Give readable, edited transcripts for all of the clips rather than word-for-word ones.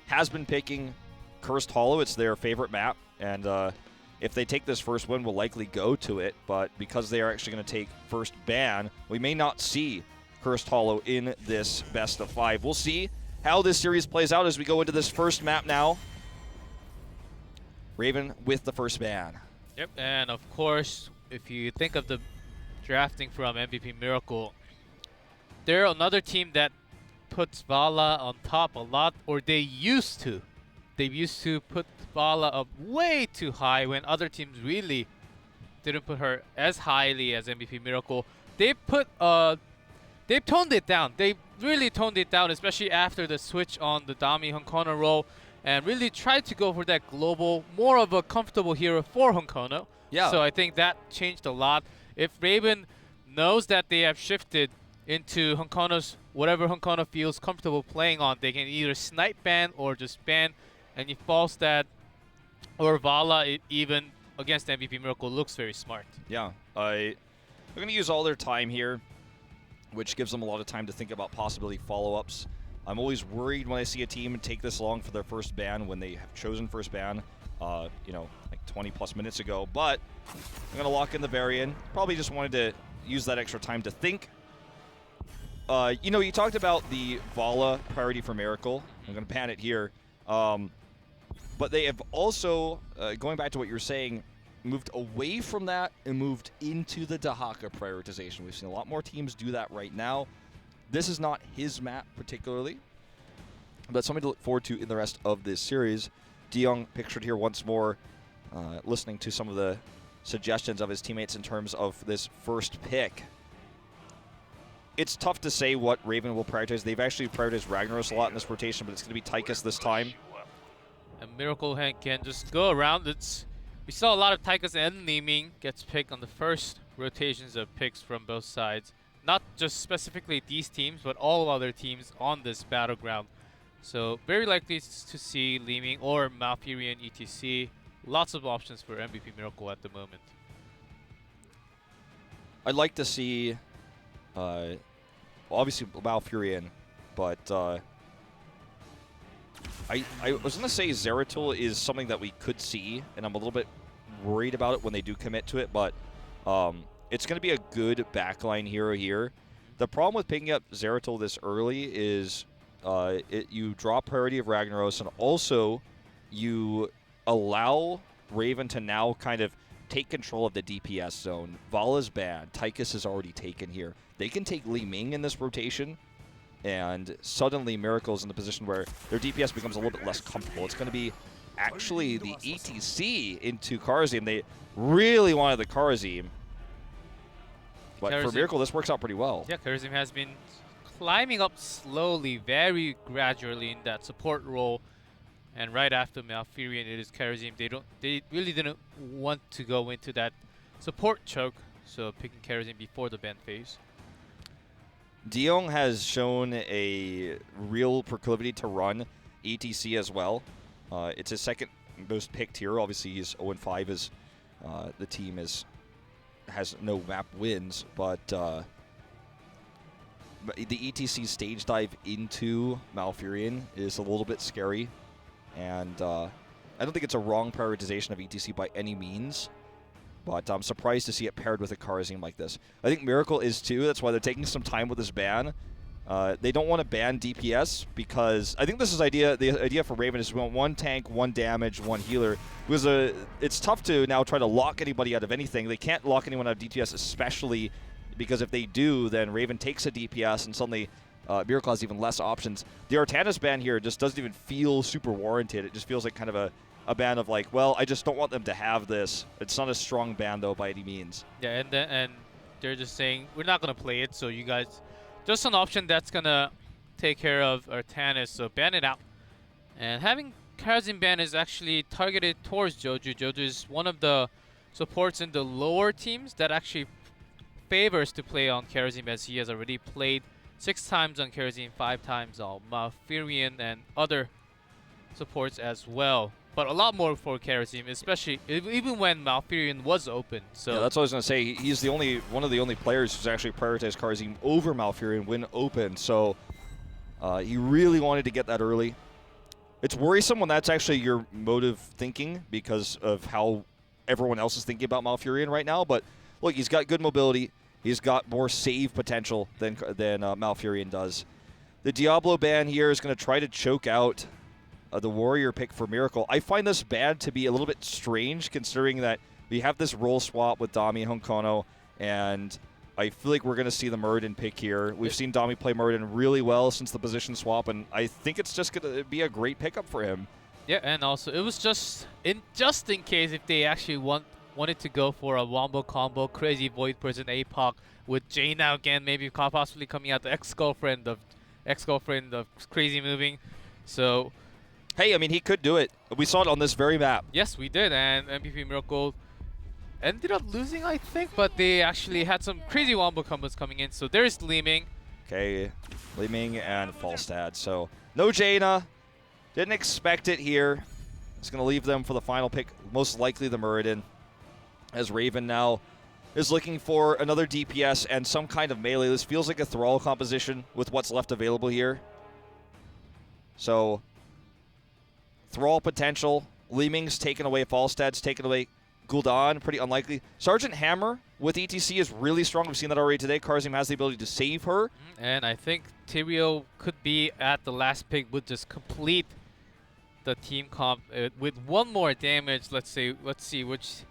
has been picking Cursed Hollow. It's their favorite map, and if they take this first win, we'll likely go to it. But because they are actually going to take first ban, we may not see Cursed Hollow in this best of 5. We'll see how this series plays out as we go into this first map now. Raven with the first ban. Yep, and of course, if you think of the drafting from MVP Miracle, they're another team that puts Vala on top a lot, or they used to. They used to put Vala up way too high when other teams really didn't put her as highly as MVP Miracle. They've toned it down. They really toned it down, especially after the switch on the Dami Hunkono role, and really tried to go for that global, more of a comfortable hero for Hunkono. Yeah. So I think that changed a lot. If Raven knows that they have shifted into Hunkono's, whatever Hunkono feels comfortable playing on, they can either snipe ban or just ban any Falstad or Vala even against MVP Miracle looks very smart. Yeah, they're going to use all their time here, which gives them a lot of time to think about possibility follow-ups. I'm always worried when I see a team take this long for their first ban when they have chosen first ban, you know, like 20-plus minutes ago. But I'm going to lock in the Varian. Probably just wanted to use that extra time to think. You know, you talked about the Vala priority for Miracle. I'm going to ban it here. But they have also, going back to what you're saying, moved away from that and moved into the Dahaka prioritization. We've seen a lot more teams do that right now. This is not his map particularly, but something to look forward to in the rest of this series. DeYoung pictured here once more, listening to some of the suggestions of his teammates in terms of this first pick. It's tough to say what Raven will prioritize. They've actually prioritized Ragnaros a lot in this rotation, but it's going to be Tychus this time. And Miracle Hand can just go around. We saw a lot of Tychus and Liming gets picked on the first rotations of picks from both sides. Not just specifically these teams, but all other teams on this battleground. So very likely to see Liming or Malfurion ETC. Lots of options for MVP Miracle at the moment. I'd like to see, obviously Malfurion, but I was going to say Zeratul is something that we could see, and I'm a little bit worried about it when they do commit to it, but it's going to be a good backline hero here. The problem with picking up Zeratul this early is you drop priority of Ragnaros, and also you allow Raven to now kind of take control of the DPS zone. Vala's bad. Tychus is already taken here. They can take Li Ming in this rotation, and suddenly Miracle's in the position where their DPS becomes a little bit less comfortable. It's going to be actually the ETC into Kharazim. They really wanted the Kharazim. But for Miracle, this works out pretty well. Yeah, Kharazim has been climbing up slowly, very gradually in that support role. And right after Malfurion, it is Kharazim. They really didn't want to go into that support choke, so picking Kharazim before the ban phase. DeYoung has shown a real proclivity to run ETC as well. It's his second most picked here. Obviously, he's 0-5 as the team has no map wins, but the ETC stage dive into Malfurion is a little bit scary, and I don't think it's a wrong prioritization of ETC by any means, but I'm surprised to see it paired with a Kharazim like this. I think Miracle is too. That's why they're taking some time with this ban. They don't want to ban DPS because I think this is the idea for Raven is we want one tank, one damage, one healer. Because it's tough to now try to lock anybody out of anything. They can't lock anyone out of DPS, especially because if they do, then Raven takes a DPS and suddenly Miracle has even less options. The Artanis ban here just doesn't even feel super warranted. It just feels like kind of a ban of like, well, I just don't want them to have this. It's not a strong ban though by any means. Yeah, and they're just saying we're not gonna play it, so you guys. Just an option that's gonna take care of Artanis, so ban it out. And having Kharazim ban is actually targeted towards Joju. Joju is one of the supports in the lower teams that actually favors to play on Kharazim, as he has already played 6 times on Kharazim, 5 times on Malfurion and other supports as well. But a lot more for Kharazim, especially even when Malfurion was open. So yeah, that's what I was going to say. He's one of the only players who's actually prioritized Kharazim over Malfurion when open. So he really wanted to get that early. It's worrisome when that's actually your motive thinking because of how everyone else is thinking about Malfurion right now. But look, he's got good mobility. He's got more save potential than Malfurion does. The Diablo ban here is going to try to choke out the Warrior pick for Miracle. I find this ban to be a little bit strange considering that we have this role swap with Dami and Honkono, and I feel like we're going to see the Muradin pick here. We've seen Dami play Muradin really well since the position swap, and I think it's just going to be a great pickup for him. Yeah, and also it was just in case if they actually wanted to go for a wombo combo, crazy Void Person APOC with Jaina again, maybe possibly coming out the ex-girlfriend of Crazy Moving. So, hey, I mean, he could do it. We saw it on this very map. yes, we did, and MVP Miracle ended up losing, I think, but they actually had some crazy wombo combos coming in. So there's Leeming. Okay, Leeming and Falstad. So no Jaina. Didn't expect it here. It's going to leave them for the final pick, most likely the Muradin, as Raven now is looking for another DPS and some kind of melee. This feels like a Thrall composition with what's left available here. So Thrall potential. Leeming's taken away. Falstad's taken away. Gul'dan, pretty unlikely. Sergeant Hammer with ETC is really strong. We've seen that already today. Karzim has the ability to save her. And I think Tyrael could be at the last pick, would just complete the team comp with one more damage. Let's see which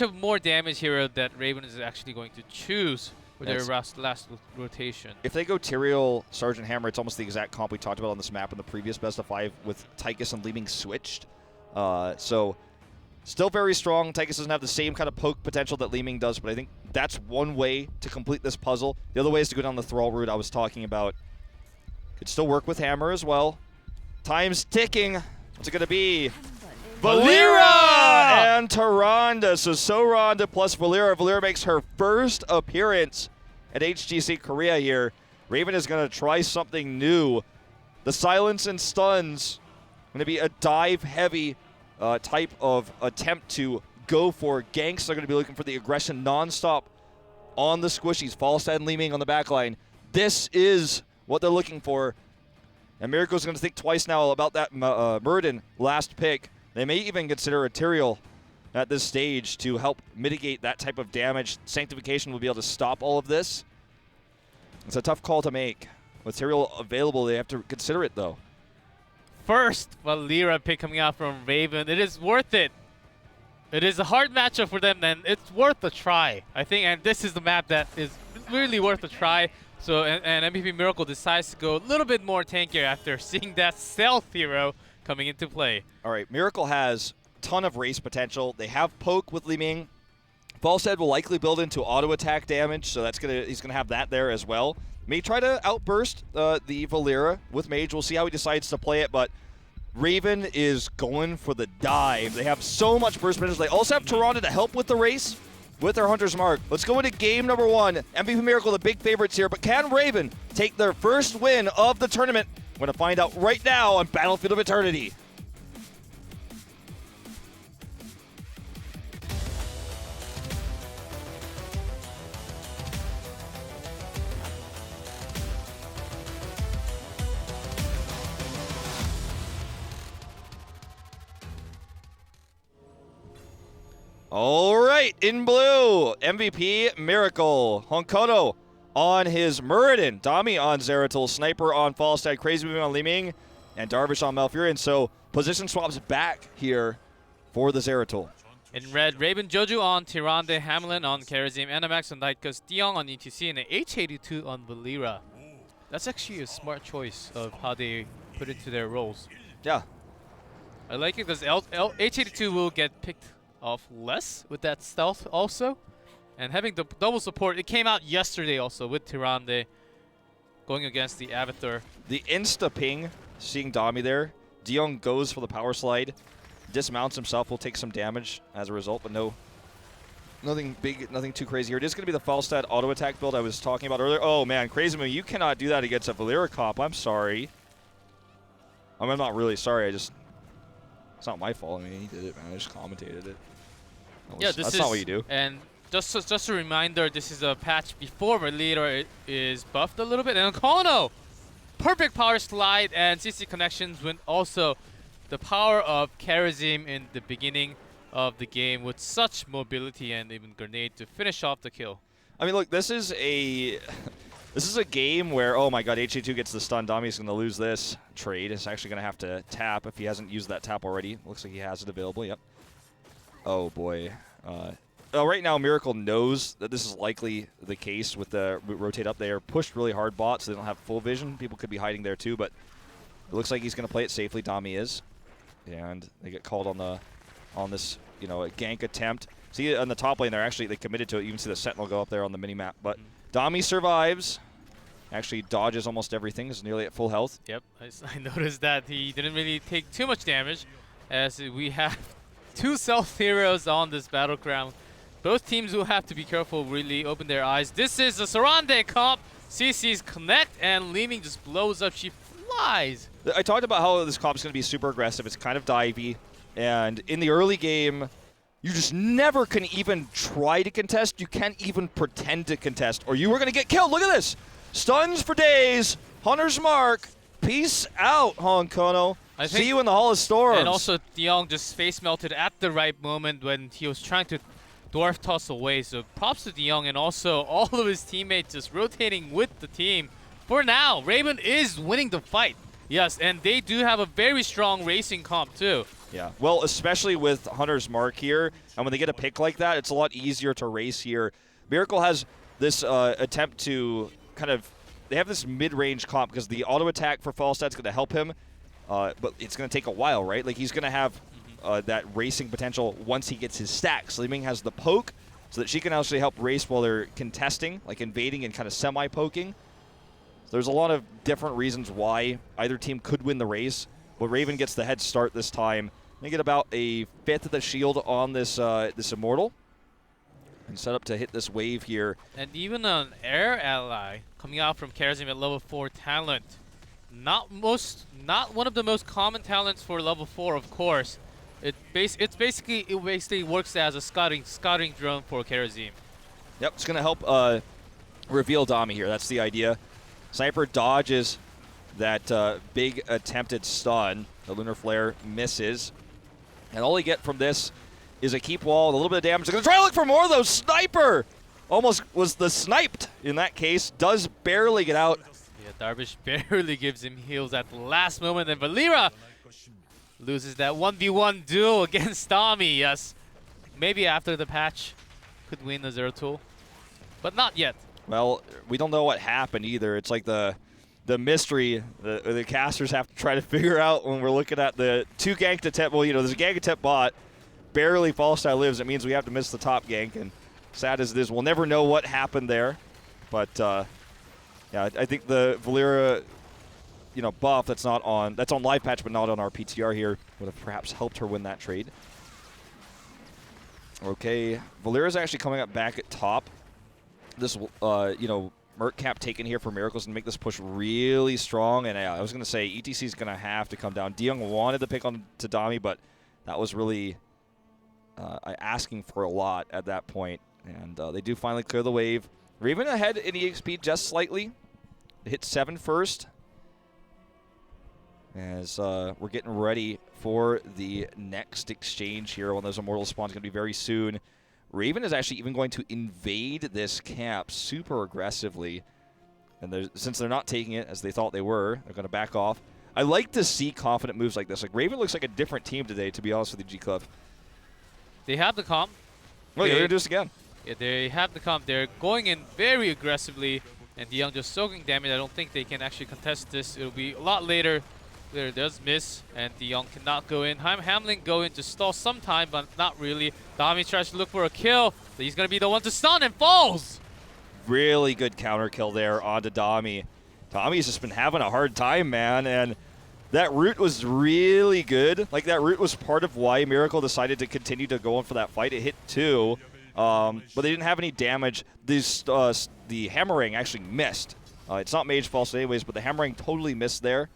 of more damage hero that Raven is actually going to choose for their last rotation. If they go Tyrael, Sergeant Hammer, it's almost the exact comp we talked about on this map in the previous best of 5 with Tychus and Leeming switched. So still very strong. Tychus doesn't have the same kind of poke potential that Leeming does, but I think that's one way to complete this puzzle. The other way is to go down the Thrall route I was talking about. Could still work with Hammer as well. Time's ticking. What's it going to be? Valeera and Tyrande. So Ronda plus Valeera. Valeera makes her first appearance at HGC Korea here. Raven is going to try something new. The silence and stuns going to be a dive-heavy type of attempt to go for ganks. They're going to be looking for the aggression nonstop on the squishies. Falstad and Leeming on the back line. This is what they're looking for. And Miracle's going to think twice now about that Muradin last pick. They may even consider a Tyrael at this stage to help mitigate that type of damage. Sanctification will be able to stop all of this. It's a tough call to make. With Tyrael available, they have to consider it, though. First Valeera pick coming out from Raven. It is worth it. It is a hard matchup for them, and it's worth a try, I think. And this is the map that is really worth a try. So, and MVP Miracle decides to go a little bit more tankier after seeing that stealth hero coming into play. All right, Miracle has a ton of race potential. They have poke with Leeming. Falstad will likely build into auto attack damage, so he's gonna have that there as well. May try to outburst the Valeera with Mage. We'll see how he decides to play it, but Raven is going for the dive. They have so much burst potential. They also have Tyrande to help with the race with their Hunter's Mark. Let's go into game number 1. MVP Miracle, the big favorites here, but can Raven take their first win of the tournament? We're going to find out right now on Battlefield of Eternity. All right, in blue, MVP Miracle. Honkono on his Muradin, Dami on Zeratul, Sniper on Falstad, Crazy Moving on Leeming, and Darvish on Malfurion. So position swaps back here for the Zeratul. In red, Raven Joju on Tyrande, Hamlin on Karazim, Animax on Tychus, Diong on ETC, and an H82 on Valeera. That's actually a smart choice of how they put into their roles. Yeah. I like it because H82 will get picked off less with that stealth also. And having the double support, it came out yesterday also with Tyrande going against the Avatar. The insta-ping, seeing Dami there. Diong goes for the power slide. Dismounts himself, will take some damage as a result, but nothing big, nothing too crazy here. It is going to be the Falstad auto attack build I was talking about earlier. Oh man, Crazy Moon, you cannot do that against a Valeera comp. I'm sorry. I mean, I'm not really sorry. It's not my fault. I mean, he did it, man. I just commentated it. That's not what you do. And just a reminder, this is a patch before Valeera is buffed a little bit. And Kono perfect power slide, and CC connections with also the power of Karazim in the beginning of the game with such mobility and even grenade to finish off the kill. I mean, look, this is a game where, oh my god, HG2 gets the stun. Dami's going to lose this trade. He's actually going to have to tap if he hasn't used that tap already. Looks like he has it available, yep. Oh boy. Right now, Miracle knows that this is likely the case with the rotate up. They are pushed really hard bot, so they don't have full vision. People could be hiding there too, but it looks like he's going to play it safely. Dami is. And they get called on this, you know, a gank attempt. See, on the top lane, they committed to it. You can see the Sentinel go up there on the mini-map. But Dami survives. Actually dodges almost everything. Is nearly at full health. Yep, I noticed that he didn't really take too much damage, as we have 2 self heroes on this battleground. Both teams will have to be careful, really open their eyes. This is a Sarande comp. CC's connect, and Leeming just blows up. She flies. I talked about how this comp is going to be super aggressive. It's kind of divey. And in the early game, you just never can even try to contest. You can't even pretend to contest, or you were going to get killed. Look at this. Stuns for days. Hunter's Mark. Peace out, Hong Kono. See you in the Hall of Storms. And also, Diong just face melted at the right moment when he was trying to dwarf toss away. So props to Diong, and also all of his teammates just rotating with the team. For now, Raven is winning the fight. Yes, and they do have a very strong racing comp too. Yeah, well, especially with Hunter's Mark here, and when they get a pick like that, it's a lot easier to race here. Miracle has this attempt to kind of, they have this mid-range comp because the auto attack for Falstat's going to help him, but it's going to take a while, right? Like, he's going to have that racing potential once he gets his stacks. Leeming has the poke, so that she can actually help race while they're contesting, like invading and kind of semi-poking. So there's a lot of different reasons why either team could win the race, but Raven gets the head start this time. They get about a 5th of the shield on this this Immortal, and set up to hit this wave here. And even an air ally coming out from Karazim at level 4 talent. Not one of the most common talents for level 4, of course. It basically works as a scouting drone for Karazim. Yep, it's gonna help reveal Dami here. That's the idea. Sniper dodges that big attempted stun. The Lunar Flare misses. And all they get from this is a keep wall, a little bit of damage. They're going to try to look for more, though. Sniper almost was the sniped in that case. Does barely get out. Yeah, Darvish barely gives him heals at the last moment. And Valera loses that 1v1 duel against Dami. Yes, maybe after the patch could win the Zero Tool, but not yet. Well, we don't know what happened either. It's like the mystery the casters have to try to figure out when we're looking at the 2 ganked attempt. Well, you know, there's a gank attempt bot. Barely Fallstyle lives. It means we have to miss the top gank. And sad as it is, we'll never know what happened there. But, yeah, I think the Valera, you know, buff that's on live patch but not on our PTR here would have perhaps helped her win that trade. Okay, Valera's actually coming up back at top. This, you know, Merc cap taken here for Miracles and make this push really strong. And I was going to say, ETC is going to have to come down. Diong wanted to pick on to Dami, but that was really asking for a lot at that point. And they do finally clear the wave. Raven ahead in EXP just slightly. Hit 7 first. As we're getting ready for the next exchange here. One of those Immortal spawns going to be very soon. Raven is actually even going to invade this camp super aggressively. And since they're not taking it as they thought they were, they're going to back off. I like to see confident moves like this. Like, Raven looks like a different team today, to be honest with you, G-Club. They have the comp. Oh, yeah, they're going to do this again. Yeah, they have the comp. They're going in very aggressively, and Diong just soaking damage. I don't think they can actually contest this. It'll be a lot later. There does miss, and Diong cannot go in. Hamlin go in to stall some time, but not really. Dami tries to look for a kill. But he's going to be the one to stun and falls. Really good counter kill there onto Dami. Dami's just been having a hard time, man, and that route was really good. Like, that route was part of why Miracle decided to continue to go on for that fight. It hit 2, but they didn't have any damage. The hammering actually missed. It's not Mage False anyways, but the hammering totally missed there.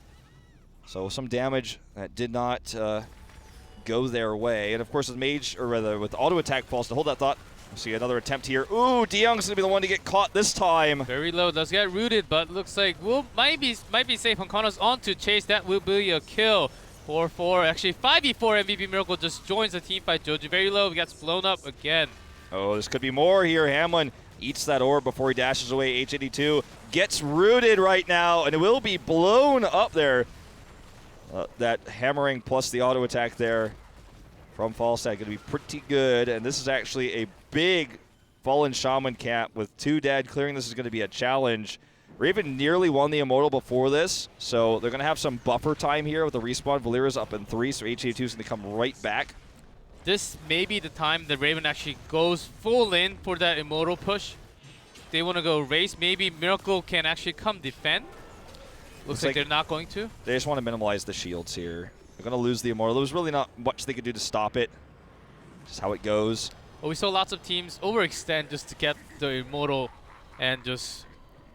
So some damage that did not go their way. And of course with Mage, or rather with Auto Attack False, to hold that thought, See another attempt here. Ooh, DeYoung's gonna be the one to get caught this time. Very low, does get rooted, but looks like might be safe. Honkono's on to chase that will be a kill. 4-4, actually 5v4. MVP Miracle just joins the team fight. Joji very low, gets blown up again. Oh, this could be more here. Hamlin eats that orb before he dashes away. H82 gets rooted right now, and it will be blown up there. That hammering plus the auto attack there from Falstad going to be pretty good, and this is actually a big Fallen Shaman camp with 2 dead. Clearing this is going to be a challenge. Raven nearly won the Immortal before this, so they're going to have some buffer time here with the respawn. Valera's up in 3, so H82 is going to come right back. This may be the time that Raven actually goes full in for that Immortal push. They want to go race. Maybe Miracle can actually come defend. Looks like they're not going to. They just want to minimize the shields here. They're going to lose the Immortal. There was really not much they could do to stop it. Just how it goes. Well, we saw lots of teams overextend just to get the Immortal and just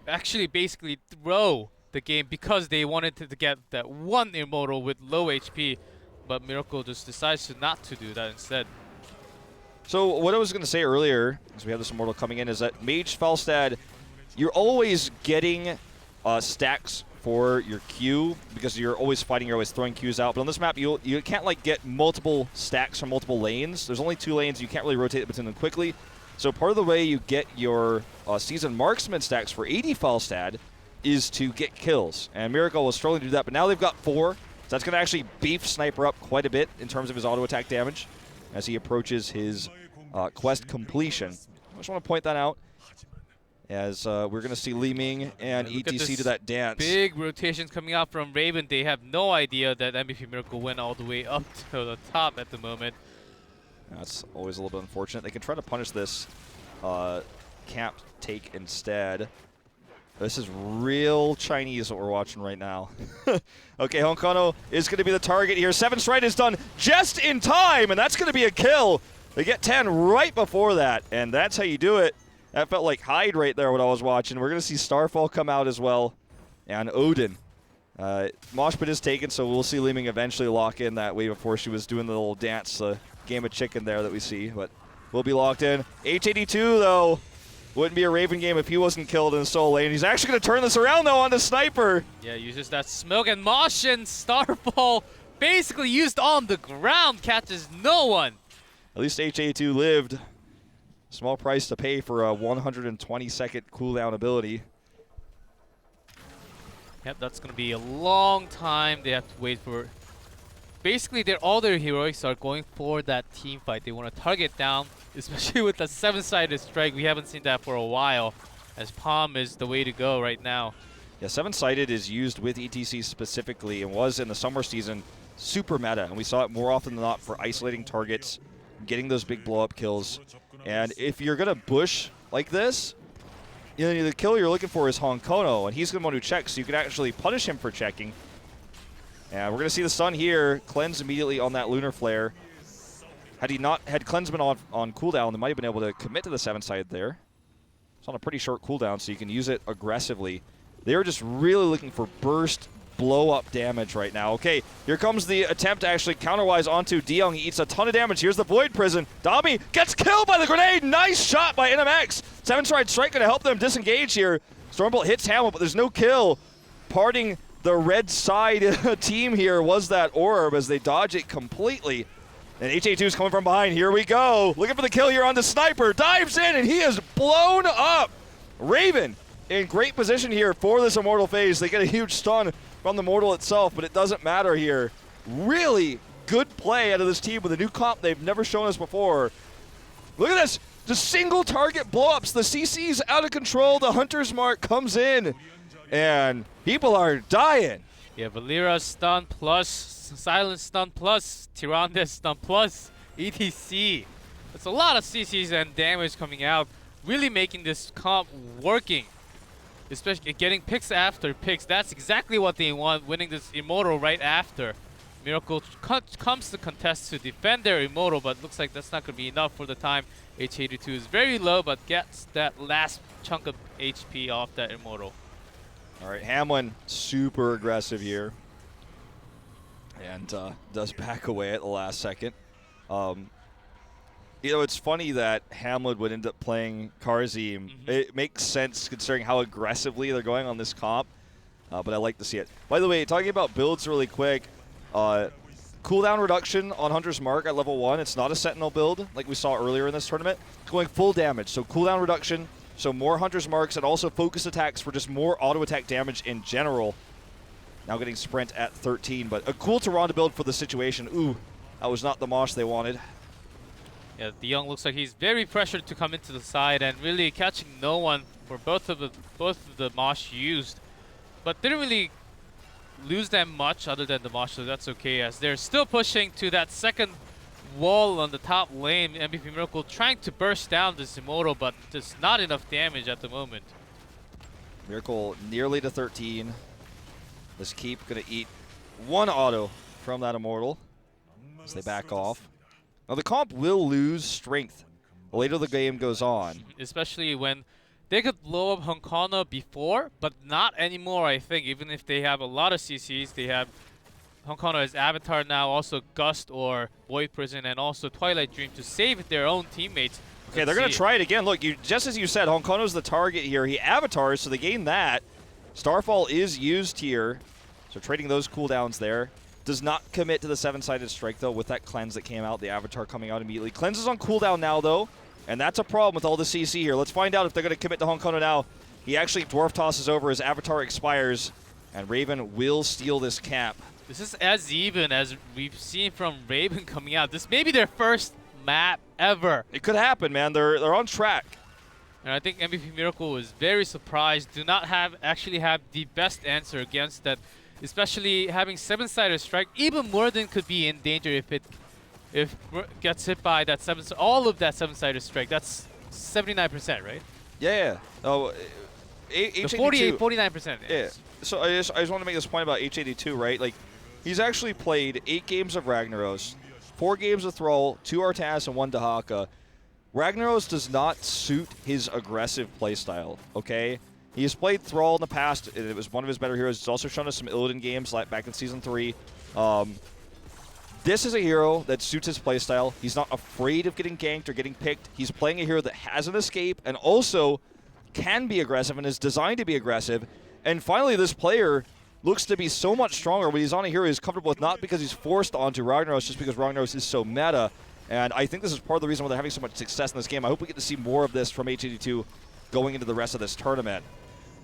actually basically throw the game because they wanted to get that one Immortal with low HP. But Miracle just decides not to do that instead. So what I was going to say earlier, as we have this Immortal coming in, is that Mage Falstad, you're always getting stacks for your Q because you're always fighting, you're always throwing Qs out. But on this map, you can't like get multiple stacks from multiple lanes. There's only 2 lanes. You can't really rotate between them quickly. So part of the way you get your Seasoned Marksman stacks for AD Falstad is to get kills. And Miracle was struggling to do that, but now they've got 4. So that's going to actually beef Sniper up quite a bit in terms of his auto attack damage as he approaches his quest completion. I just want to point that out as we're going to see Li Ming and ETC to that dance. Big rotations coming out from Raven. They have no idea that MVP Miracle went all the way up to the top at the moment. That's always a little bit unfortunate. They can try to punish this camp take instead. This is real Chinese what we're watching right now. Okay, Honkono is going to be the target here. 7 Stride is done just in time, and that's going to be a kill. They get 10 right before that, and that's how you do it. That felt like Hyde right there when I was watching. We're going to see Starfall come out as well, and Odin. Moshpit is taken, so we'll see Li Ming eventually lock in that way before she was doing the little dance, game of chicken there that we see, but we'll be locked in. H82, though, wouldn't be a Raven game if he wasn't killed in the solo lane. He's actually going to turn this around, though, on the Sniper. Yeah, uses that smoke, and Mosh and Starfall basically used on the ground, catches no one. At least H82 lived. Small price to pay for a 120-second cooldown ability. Yep, that's going to be a long time. They have to wait for... Basically, all their heroics are going for that team fight. They want to target down, especially with the 7-sided strike. We haven't seen that for a while, as Palm is the way to go right now. Yeah, 7-sided is used with ETC specifically and was in the summer season super meta, and we saw it more often than not for isolating targets, getting those big blow-up kills. And if you're going to bush like this, you know, the kill you're looking for is Honkono, and he's the one who checks, so you can actually punish him for checking. And we're going to see the Sun here cleanse immediately on that Lunar Flare. Had Cleanse been on cooldown, they might have been able to commit to the 7-side there. It's on a pretty short cooldown, so you can use it aggressively. They were just really looking for burst blow-up damage right now. Okay, here comes the attempt to actually counterwise onto DeYoung. He eats a ton of damage. Here's the Void Prison. Dami gets killed by the grenade. Nice shot by NMX. 7-stride strike going to help them disengage here. Stormbolt hits Hamlet, but there's no kill. Parting the red side team here was that orb as they dodge it completely. And H82 is coming from behind. Here we go. Looking for the kill here on the Sniper. Dives in, and he is blown up. Raven in great position here for this Immortal phase. They get a huge stun from the Mortal itself, but it doesn't matter here. Really good play out of this team with a new comp they've never shown us before. Look at this. Just single target blow-ups. The CC's out of control. The Hunter's Mark comes in, and people are dying. Yeah, Valera stun plus, Silence stun plus, Tyrande stun plus, ETC. That's a lot of CCs and damage coming out, really making this comp working. Especially getting picks after picks. That's exactly what they want, winning this Immortal right after. Miracle comes to contest to defend their Immortal, but looks like that's not going to be enough for the time. H82 is very low, but gets that last chunk of HP off that Immortal. All right, Hamlin, super aggressive here. And does back away at the last second. You know, it's funny that Hamlet would end up playing Karzim. It makes sense considering how aggressively they're going on this comp, but I like to see it. By the way, talking about builds really quick, cooldown reduction on Hunter's Mark at level 1. It's not a Sentinel build like we saw earlier in this tournament. It's going full damage, so cooldown reduction, so more Hunter's Marks, and also focus attacks for just more auto attack damage in general. Now getting Sprint at 13, but a cool Tyrande build for the situation. Ooh, that was not the mosh they wanted. Yeah, De Jong looks like he's very pressured to come into the side and really catching no one for both of the mosh used, but didn't really lose them much other than the mosh, so that's okay as they're still pushing to that second wall on the top lane. MVP Miracle trying to burst down this Immortal, but just not enough damage at the moment. Miracle nearly to 13. This keep gonna eat one auto from that Immortal as they back off. Now the comp will lose strength the later the game goes on. Especially when they could blow up Honkana before, but not anymore, I think. Even if they have a lot of CCs, they have Honkana as Avatar now, also Gust or Void Prison, and also Twilight Dream to save their own teammates. Okay, they're going to try it again. Look, just as you said, Honkano's the target here. He Avatars, so they gain that. Starfall is used here, so trading those cooldowns there. Does not commit to the 7-sided strike, though, with that cleanse that came out, the Avatar coming out immediately. Cleanse is on cooldown now, though, and that's a problem with all the CC here. Let's find out if they're going to commit to Honkano now. He actually Dwarf tosses over, his Avatar expires, and Raven will steal this cap. This is as even as we've seen from Raven coming out. This may be their first map ever. It could happen, man. They're on track. And I think MVP Miracle was very surprised. Do not actually have the best answer against that. Especially having 7-sided strike, even Morden could be in danger if it gets hit by that all of that 7-sided strike. That's 79%, right? Yeah. Oh, the 49%. Yeah. So I just want to make this point about H82, right? Like, he's actually played 8 games of Ragnaros, 4 games of Thrall, 2 Artas, and 1 Dahaka. Ragnaros does not suit his aggressive playstyle, okay? He has played Thrall in the past. It was one of his better heroes. He's also shown us some Illidan games like back in Season 3. This is a hero that suits his playstyle. He's not afraid of getting ganked or getting picked. He's playing a hero that has an escape and also can be aggressive and is designed to be aggressive. And finally, this player looks to be so much stronger when he's on a hero he's comfortable with, not because he's forced onto Ragnaros, just because Ragnaros is so meta. And I think this is part of the reason why they're having so much success in this game. I hope we get to see more of this from H82 going into the rest of this tournament.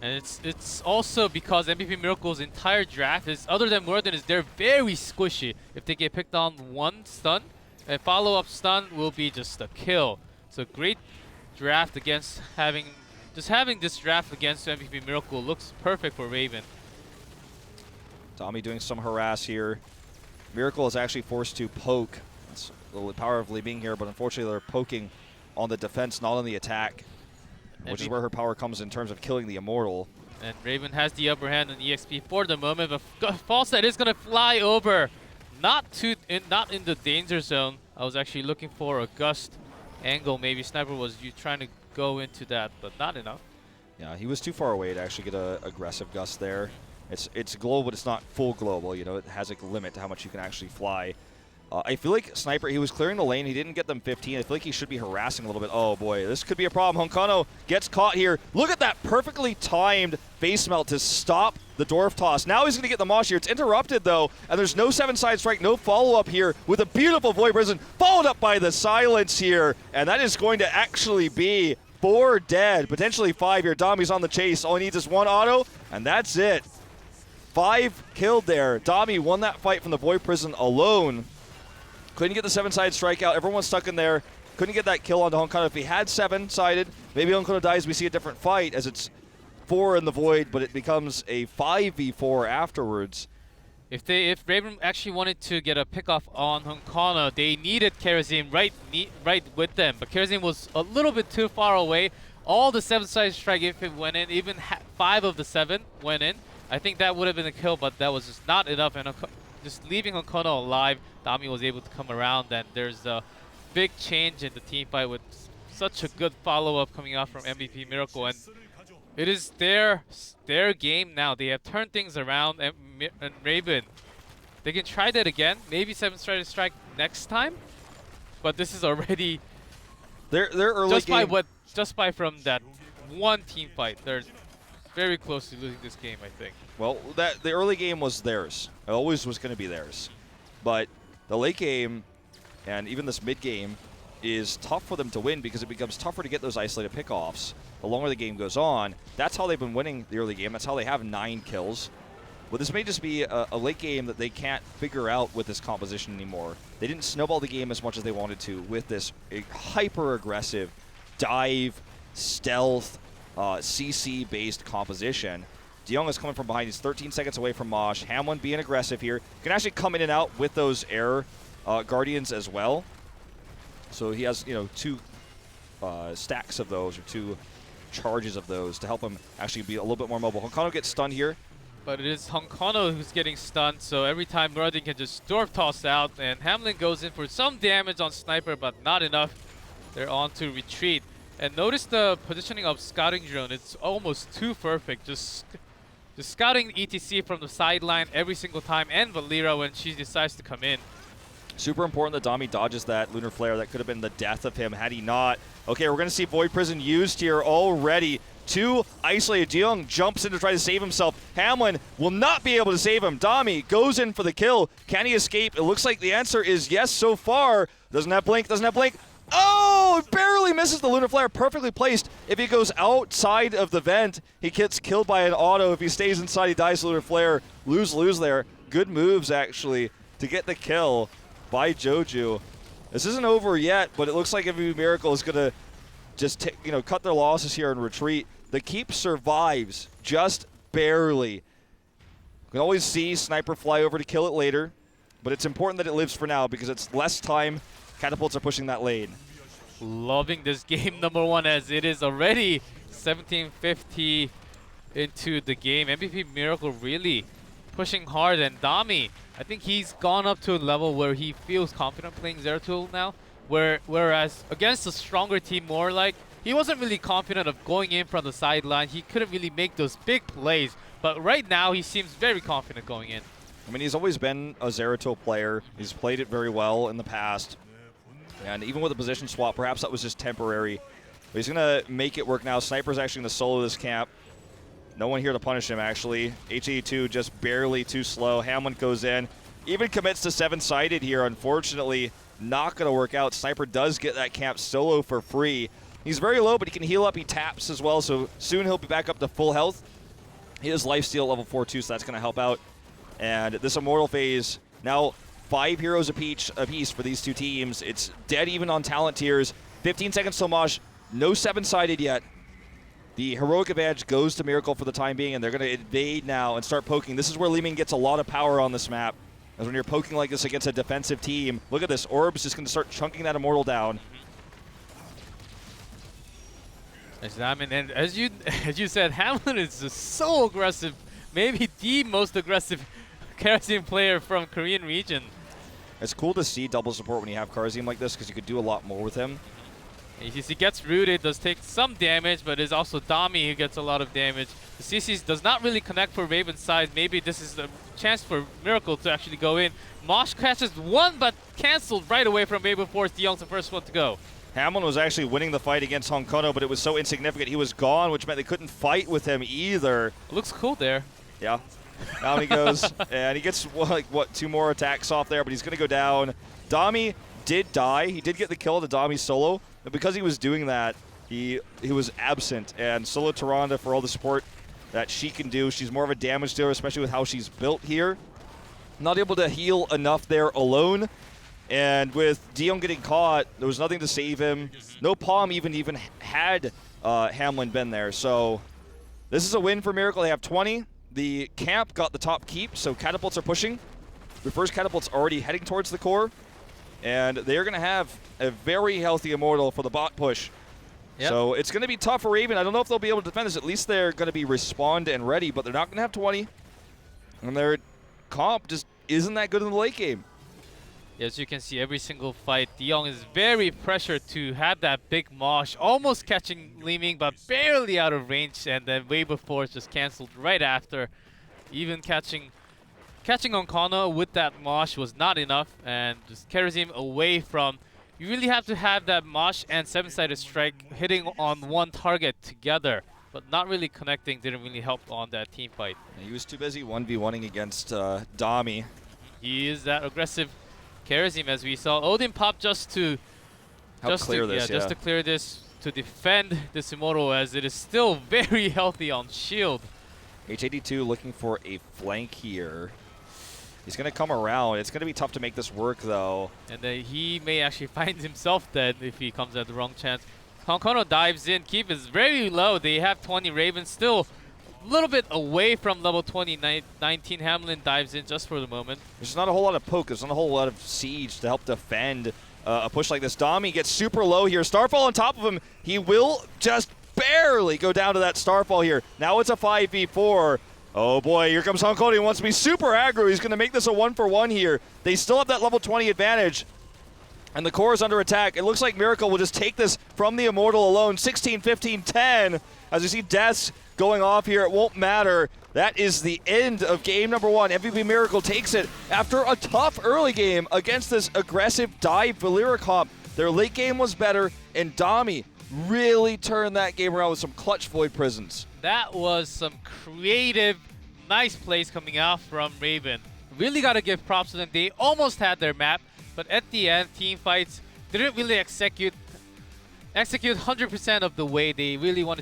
And it's also because MVP Miracle's entire draft is, other than Morden, is they're very squishy. If they get picked on one stun, a follow-up stun will be just a kill. So great draft against having this draft against MVP Miracle looks perfect for Raven. Tommy doing some harass here. Miracle is actually forced to poke. It's a little power of Li being here, but unfortunately they're poking on the defense, not on the attack, which is where her power comes in terms of killing the Immortal. And Raven has the upper hand on EXP for the moment, but Falstad is going to fly over. Not in the danger zone. I was actually looking for a Gust angle. Maybe Sniper was trying to go into that, but not enough. Yeah, he was too far away to actually get an aggressive Gust there. It's global, but it's not full global. You know, it has a limit to how much you can actually fly. I feel like Sniper, he was clearing the lane. He didn't get them 15. I feel like he should be harassing a little bit. Oh, boy. This could be a problem. Honkano gets caught here. Look at that perfectly timed face melt to stop the Dwarf Toss. Now he's going to get the Mosh here. It's interrupted, though, and there's no 7-side strike, no follow-up here with a beautiful Void Prison followed up by the Silence here. And that is going to actually be 4 dead, potentially 5 here. Dami's on the chase. All he needs is 1 auto, and that's it. 5 killed there. Dami won that fight from the Void Prison alone. Couldn't get the 7-sided strike out. Everyone's stuck in there. Couldn't get that kill onto Honkano. If he had 7-sided, maybe Honkano dies. We see a different fight as it's 4 in the Void, but it becomes a 5v4 afterwards. If Raven actually wanted to get a pickoff on Honkano, they needed Karazim right with them. But Karazim was a little bit too far away. All the 7-sided strike, if it went in, even 5 of the 7 went in, I think that would have been a kill, but that was just not enough. And just leaving Honkano alive, Dami was able to come around, and there's a big change in the team fight with such a good follow-up coming out from MVP Miracle, and it is their game now. They have turned things around, and Raven, they can try that again. Maybe 7-sided strike next time, but this is already Their early game. Just by from that one team fight, they're very close to losing this game, I think. Well, the early game was theirs. It always was going to be theirs. But the late game and even this mid game is tough for them to win because it becomes tougher to get those isolated pickoffs the longer the game goes on. That's how they've been winning the early game. That's how they have 9 kills. But this may just be a late game that they can't figure out with this composition anymore. They didn't snowball the game as much as they wanted to with this hyper-aggressive dive, stealth, CC-based composition. DeYoung is coming from behind. He's 13 seconds away from Mosh. Hamlin being aggressive here. Can actually come in and out with those air Guardians as well. So he has, 2 stacks of those, or 2 charges of those to help him actually be a little bit more mobile. Honkano gets stunned here. But it is Honkano who's getting stunned, so every time Muradin can just Dwarf Toss out, and Hamlin goes in for some damage on Sniper, but not enough. They're on to retreat. And notice the positioning of Scouting Drone. It's almost too perfect. Just scouting ETC from the sideline every single time, and Valera when she decides to come in. Super important that Dami dodges that Lunar Flare. That could have been the death of him had he not. Okay, we're going to see Void Prison used here already. 2 isolated. DeYoung jumps in to try to save himself. Hamlin will not be able to save him. Dami goes in for the kill. Can he escape? It looks like the answer is yes so far. Doesn't have blink, doesn't have blink. Oh, barely misses the Lunar Flare. Perfectly placed. If he goes outside of the vent, he gets killed by an auto. If he stays inside, he dies to Lunar Flare. Lose there. Good moves, actually, to get the kill by Joju. This isn't over yet, but it looks like MVP Miracle is going to just cut their losses here and retreat. The keep survives just barely. You can always see Sniper fly over to kill it later, but it's important that it lives for now because it's less time. Catapults are pushing that lane. Loving this game, number 1, as it is already 1750 into the game. MVP Miracle really pushing hard, and Dami, I think he's gone up to a level where he feels confident playing Zeratul now, whereas against a stronger team more like, he wasn't really confident of going in from the sideline. He couldn't really make those big plays, but right now he seems very confident going in. I mean, he's always been a Zeratul player. He's played it very well in the past. And even with the position swap, perhaps that was just temporary. But he's going to make it work now. Sniper's actually going to solo this camp. No one here to punish him, actually. HE2 just barely too slow. Hamlin goes in. Even commits to 7-sided here. Unfortunately, not going to work out. Sniper does get that camp solo for free. He's very low, but he can heal up. He taps as well, so soon he'll be back up to full health. He has lifesteal level 4 too, so that's going to help out. And this Immortal phase, now 5 heroes apiece for these 2 teams. It's dead even on talent tiers. 15 seconds to Mosh. No 7-sided yet. The heroic advantage goes to Miracle for the time being, and they're going to invade now and start poking. This is where Li Ming gets a lot of power on this map. As when you're poking like this against a defensive team, look at this. Orb's just going to start chunking that Immortal down. And as you said, Hamlin is just so aggressive. Maybe the most aggressive Karazim player from Korean region. It's cool to see double support when you have Karazim like this because you could do a lot more with him. He gets rooted, does take some damage, but is also Dami who gets a lot of damage. The CC does not really connect for Raven's side. Maybe this is the chance for Miracle to actually go in. Mosh catches one, but canceled right away from Raven Force. DeYoung's the first one to go. Hamlin was actually winning the fight against Honkono, but it was so insignificant. He was gone, which meant they couldn't fight with him either. Looks cool there. Yeah. Down he goes, and he gets, 2 more attacks off there, but he's going to go down. Dami did die. He did get the kill to Dami solo, but because he was doing that, he was absent. And solo Tyrande for all the support that she can do. She's more of a damage dealer, especially with how she's built here. Not able to heal enough there alone. And with DeYoung getting caught, there was nothing to save him. No palm even had Hamlin been there. So this is a win for Miracle. They have 20. The camp got the top keep, so catapults are pushing. The first catapult's already heading towards the core. And they're going to have a very healthy Immortal for the bot push. Yep. So it's going to be tough for Raven. I don't know if they'll be able to defend this. At least they're going to be respawned and ready, but they're not going to have 20. And their comp just isn't that good in the late game. As you can see, every single fight, DeYoung is very pressured to have that big mosh, almost catching Li Ming, but barely out of range, and then Wave of Force just cancelled right after. Even catching Onkano with that mosh was not enough, and just Karazim away from you really have to have that Mosh and 7-sided strike hitting on one target together, but not really connecting didn't really help on that team fight. He was too busy 1v1ing against Dami. He is that aggressive charism, as we saw. Odin pop just to just to clear this, to defend this Immortal, as it is still very healthy on shield. H82 looking for a flank here. He's going to come around. It's going to be tough to make this work, though. And then he may actually find himself dead if he comes at the wrong chance. Konkono dives in. Keep is very low. They have 20 Ravens, still a little bit away from level 20. 19 Hamlin dives in just for the moment. There's not a whole lot of poke. There's not a whole lot of siege to help defend a push like this. Dami gets super low here. Starfall on top of him. He will just barely go down to that Starfall here. Now it's a 5v4. Oh boy, here comes Hankodi. He wants to be super aggro. He's going to make this a 1-for-1 here. They still have that level 20 advantage. And the core is under attack. It looks like Miracle will just take this from the Immortal alone. 16, 15, 10. As you see deaths going off here, it won't matter. That is the end of game number 1. MVP Miracle takes it after a tough early game against this aggressive dive Valyric Hop. Their late game was better, and Dami really turned that game around with some clutch Void Prisons. That was some creative, nice plays coming out from Raven. Really got to give props to them. They almost had their map, but at the end, team fights didn't really execute 100% of the way they really wanted